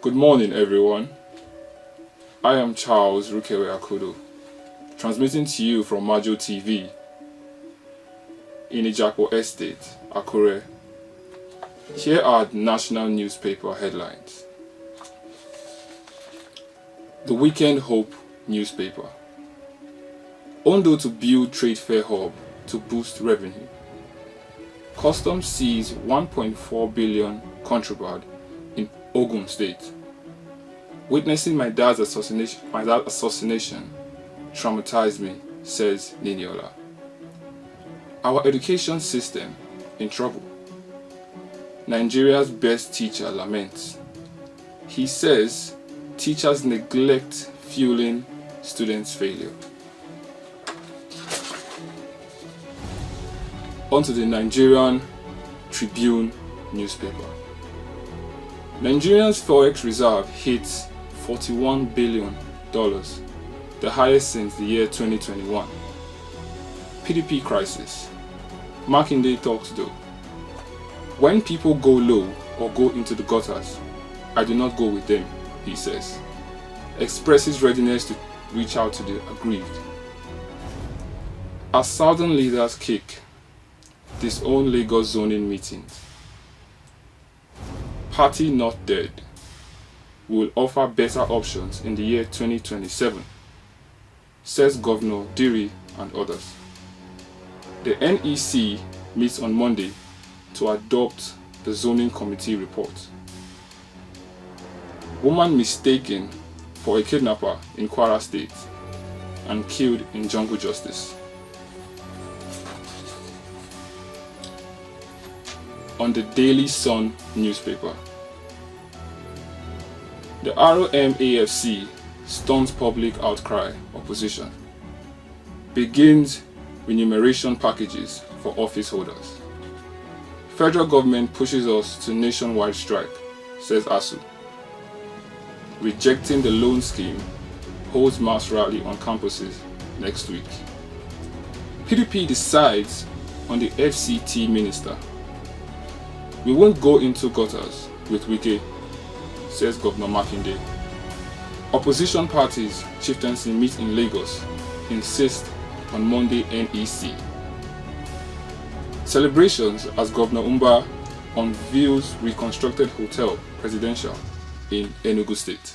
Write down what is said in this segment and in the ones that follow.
Good morning, everyone. I am Charles Rukewe Akudo, transmitting to you from Majo TV in Ijapo Estate, Akure. Here are the national newspaper headlines. The Weekend Hope newspaper. Ondo to build trade fair hub to boost revenue. Customs sees 1.4 billion contraband in Ogun State. Witnessing my dad's assassination traumatized me, says Niniola. Our education system in trouble. Nigeria's best teacher laments. He says teachers neglect fueling students' failure. Onto the Nigerian Tribune newspaper. Nigeria's forex reserve hits $41 billion, the highest since the year 2021. PDP crisis. Makinde talks though. When people go low or go into the gutters, I do not go with them, he says. Expresses readiness to reach out to the aggrieved. As Southern leaders kick, disown Lagos zoning meetings. Party not dead. Will offer better options in the year 2027, says Governor Diri and others. The NEC meets on Monday to adopt the zoning committee report. Woman mistaken for a kidnapper in Kwara State and killed in jungle justice. On the Daily Sun newspaper. The ROMAFC stunts public outcry opposition. Begins remuneration packages for office holders. Federal government pushes us to nationwide strike, says ASU. Rejecting the loan scheme, holds mass rally on campuses next week. PDP decides on the FCT minister. We won't go into gutters with Wike, says Governor Makinde. Opposition parties chieftaincy meet in Lagos, insist on Monday NEC. Celebrations as Governor Umba unveils reconstructed hotel presidential in Enugu State.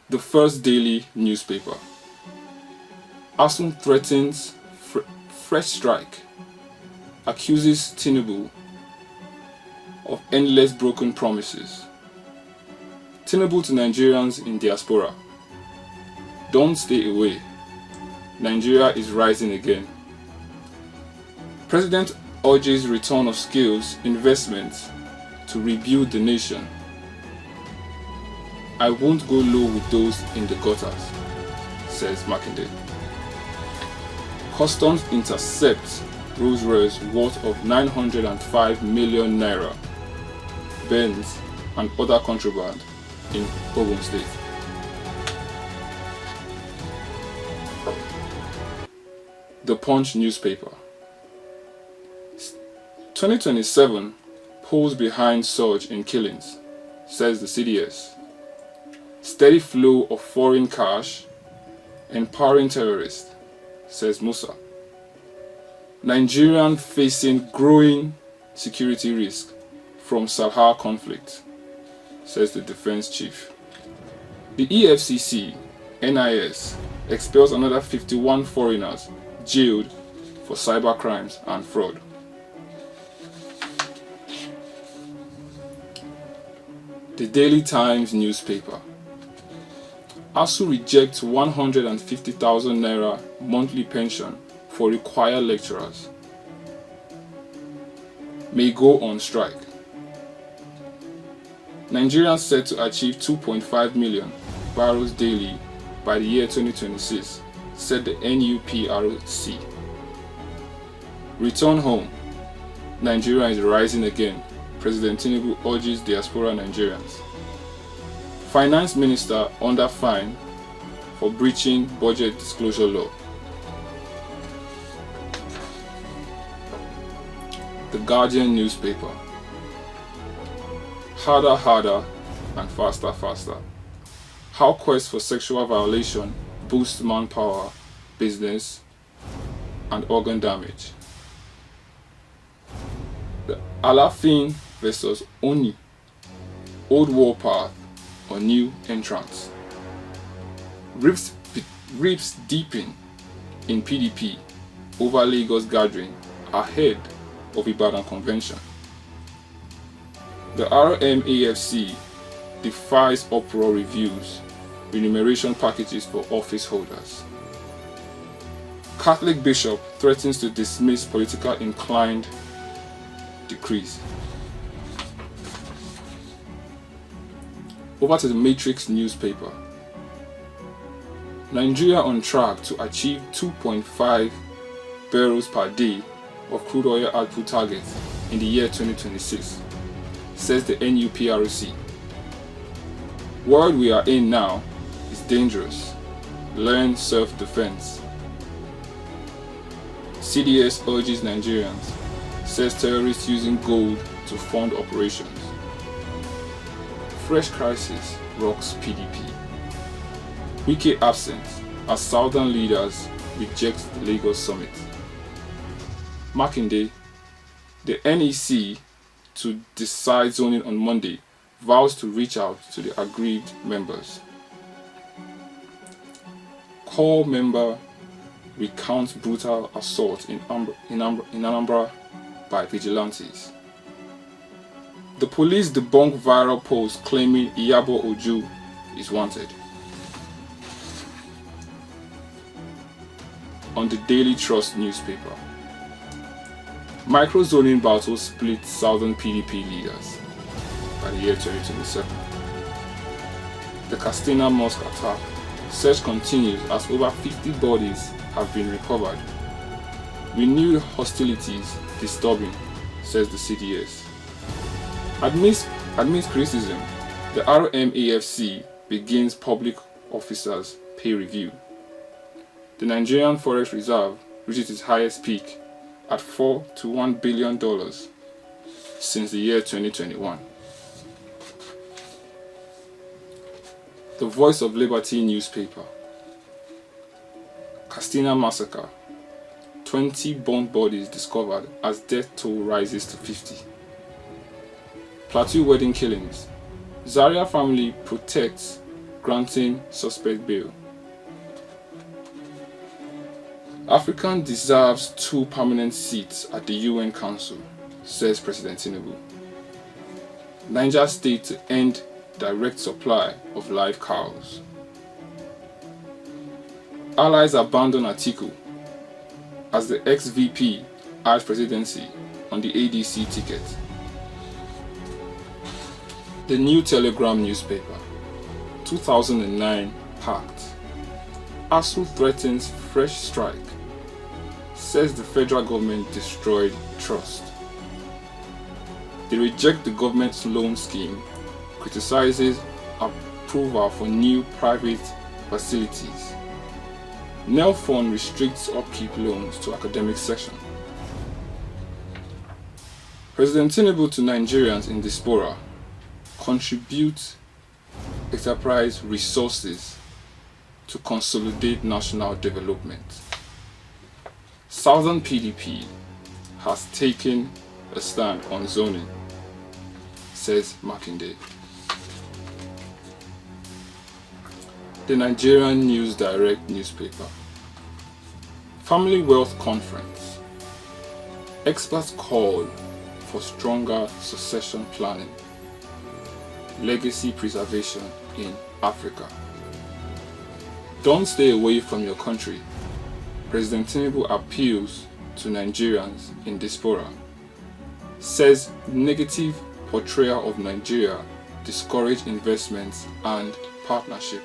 The First Daily newspaper. ASUM threatens fresh strike, accuses Tinubu of endless broken promises. Tinubu to Nigerians in diaspora. Don't stay away. Nigeria is rising again. President urges return of skills investments to rebuild the nation. I won't go low with those in the gutters, says Makinde. Customs intercept Rolls Royce worth of 905 million naira, Benz and other contraband in Ogun State. The Punch newspaper. 2027 polls behind surge in killings, says the CDS. Steady flow of foreign cash, empowering terrorists, says Musa. Nigerian facing growing security risk from Sahel conflict, says the defense chief. The EFCC, NIS, expels another 51 foreigners jailed for cyber crimes and fraud. The Daily Times newspaper. ASU rejects 150,000 naira monthly pension for required lecturers. May go on strike. Nigerians set to achieve 2.5 million barrels daily by the year 2026, said the NUPRC. Return home. Nigeria is rising again, President Tinubu urges diaspora Nigerians. Finance Minister under fine for breaching budget disclosure law. The Guardian newspaper. Harder, harder, and faster, faster. How quest for sexual violation boosts manpower, business, and organ damage. The Alafin versus Oni. Old warpath or new entrance. Rips deepen in PDP over Lagos gathering ahead of Ibadan convention. The RMAFC defies uproar reviews remuneration packages for office holders. Catholic bishop threatens to dismiss political inclined decrees. Over to the Matrix newspaper. Nigeria on track to achieve 2.5 barrels per day of crude oil output target in the year 2026, says the NUPRC. World we are in now is dangerous. Learn self-defense. CDS urges Nigerians, says terrorists using gold to fund operations. Fresh crisis rocks PDP. Wike absent as southern leaders reject the Lagos summit. Makinde, the NEC to decide zoning on Monday, vows to reach out to the aggrieved members. Core member recounts brutal assault in Anambra by vigilantes. The police debunk viral post claiming Iyabo Ojo is wanted. On the Daily Trust newspaper. Micro-zoning battle split southern PDP leaders by the year 2027. The Castina Mosque attack. Search continues as over 50 bodies have been recovered. Renewed hostilities disturbing, says the CDS. Amidst criticism, the RMAFC begins public officers' pay review. The Nigerian Forex Reserve reaches its highest peak at $4 to $1 billion since the year 2021. The Voice of Liberty newspaper. Castina massacre. 20 burnt bodies discovered as death toll rises to 50. Plateau wedding killings. Zaria family protects granting suspect bail. African deserves 2 permanent seats at the UN Council, says President Tinubu. Niger State to end direct supply of live cows. Allies abandon Atiku as the ex-VP eyes presidency on the ADC ticket. The New Telegram newspaper. 2009 pact. ASU threatens fresh strike. Says the federal government destroyed trust. They reject the government's loan scheme. Criticizes approval for new private facilities. NEL Fund restricts upkeep loans to academic section. President Tinubu to Nigerians in diaspora. Contribute enterprise resources to consolidate national development. Southern PDP has taken a stand on zoning, says Makinde. The Nigerian News Direct newspaper. Family Wealth Conference. Experts call for stronger succession planning. Legacy preservation in Africa. Don't stay away from your country. President Tinubu appeals to Nigerians in diaspora. Says negative portrayal of Nigeria discourage investments and partnership.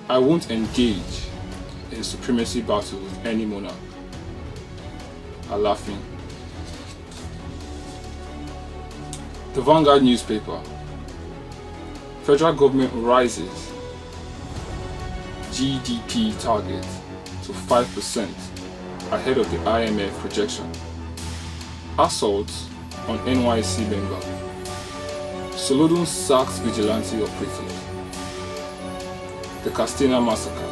I won't engage in supremacy battle with any monarch. Alafin. The Vanguard newspaper. Federal government rises GDP target to 5% ahead of the IMF projection. Assault on NYC member. Solodun sacks vigilante operative. The Castina massacre.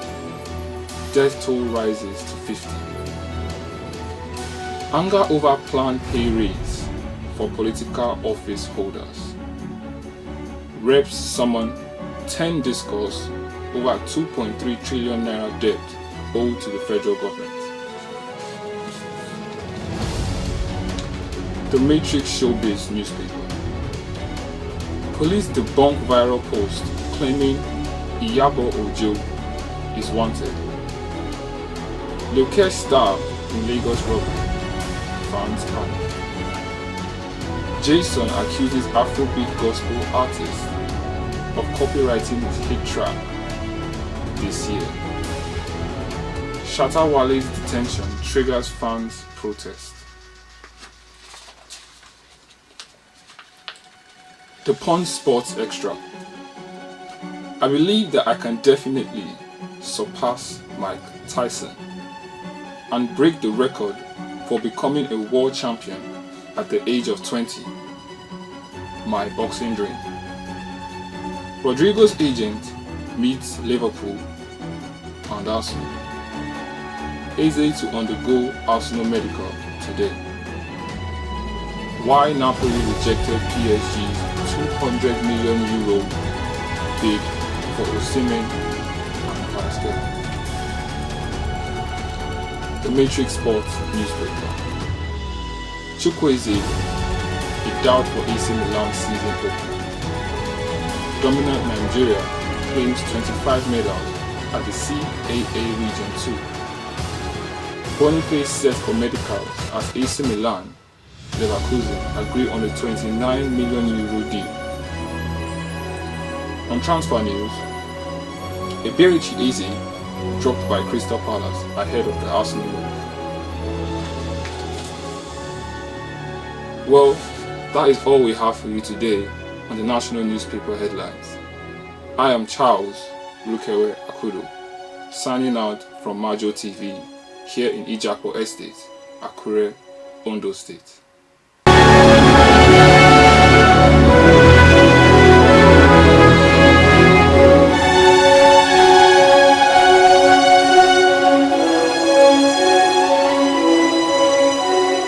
Death toll rises to 50. Anger over planned pay raise for political office holders. Reps summon 10 discourse over 2.3 trillion naira debt owed to the federal government. The Matrix Showbiz newspaper. Police debunk viral post claiming Iyabo Ojo is wanted. Lokesh stabbed in Lagos robbery. Fans panic. Jason accuses Afrobeat gospel artist of copywriting his hit track this year. Shatta Wale's detention triggers fans' protest. The Punch Sports Extra. I believe that I can definitely surpass Mike Tyson and break the record for becoming a world champion at the age of 20. My boxing dream. Rodrigo's agent meets Liverpool and Arsenal. Eze to undergo Arsenal medical today. Why Napoli rejected PSG's €200 million bid for Osimhen and Pascal. The Matrix Sports newspaper. Chukwueze, a doubt for AC Milan season opener. Dominant Nigeria claims 25 medals at the CAA Region 2. Boniface set for medicals as AC Milan Leverkusen agree on a €29 million deal. On transfer news, Eberichi Eze dropped by Crystal Palace ahead of the Arsenal move. Well, that is all we have for you today on the national newspaper headlines. I am Charles Rukewe Akudo, signing out from Majo TV here in Ijapo Estate, Akure, Ondo State.